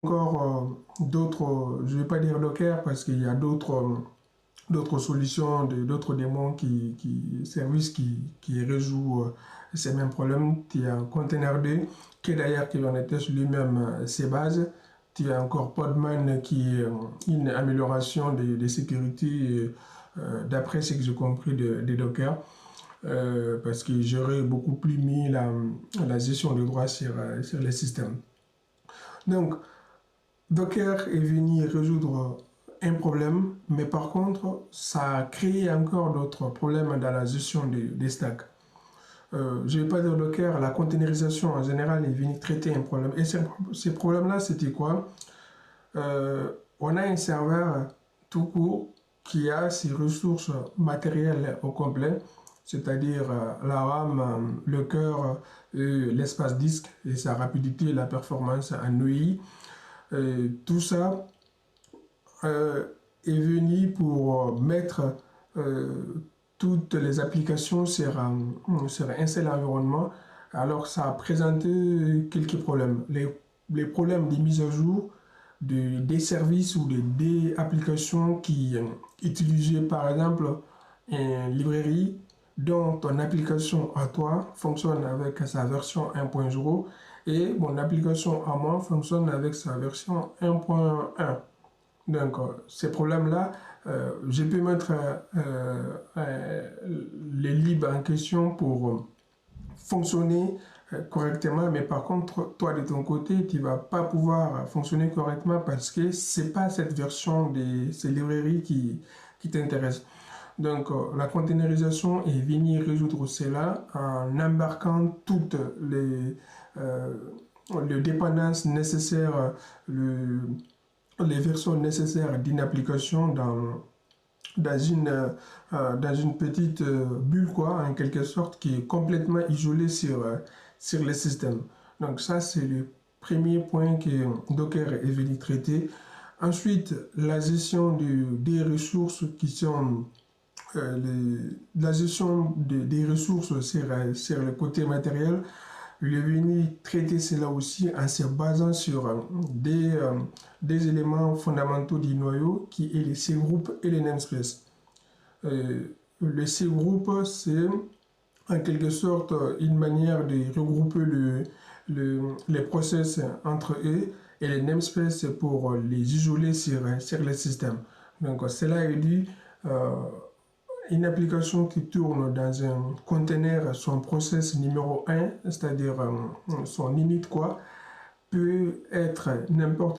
Encore d'autres, je ne vais pas dire Docker parce qu'il y a d'autres solutions, d'autres démons services qui résout ces mêmes problèmes. Tu as Containerd qui d'ailleurs qui en était sur lui-même ses bases. Tu as encore Podman qui est une amélioration des sécurités d'après ce que j'ai compris de Docker. Parce que j'aurais beaucoup plus mis la gestion de droits sur les systèmes. Donc, Docker est venu résoudre un problème, mais par contre, ça a créé encore d'autres problèmes dans la gestion des stacks. Je ne vais pas dire Docker, la containerisation en général est venue traiter un problème. Et ces problèmes-là, c'était quoi? On a un serveur tout court qui a ses ressources matérielles au complet, c'est-à-dire la RAM, le cœur, l'espace disque et sa rapidité et la performance en EI. Tout ça est venu pour mettre toutes les applications sur un seul environnement. Alors ça a présenté quelques problèmes. Les problèmes des mises à jour des services ou des applications qui utilisaient par exemple une librairie dont ton application à toi fonctionne avec sa version 1.0 et mon application à moi fonctionne avec sa version 1.1. Donc, ces problèmes-là, je peux mettre les libres en question pour fonctionner correctement, mais par contre, toi de ton côté, tu vas pas pouvoir fonctionner correctement parce que c'est pas cette version de ces librairies qui t'intéresse. Donc, la containerisation est venue résoudre cela en embarquant toutes les dépendances nécessaires, les versions nécessaires d'une application dans une petite bulle, quoi, en quelque sorte, qui est complètement isolée sur les systèmes. Donc ça, c'est le premier point que Docker est venu traiter. Ensuite, la gestion des ressources qui sont la gestion des ressources sur le côté matériel. Il est venu traiter cela aussi en se basant sur des éléments fondamentaux du noyau qui est les C-group et les namespace. Le C-group, c'est en quelque sorte une manière de regrouper les process entre eux et les namespace pour les isoler sur les systèmes. Donc cela est dit, une application qui tourne dans un container, son process numéro 1, c'est-à-dire son init quoi, peut être n'importe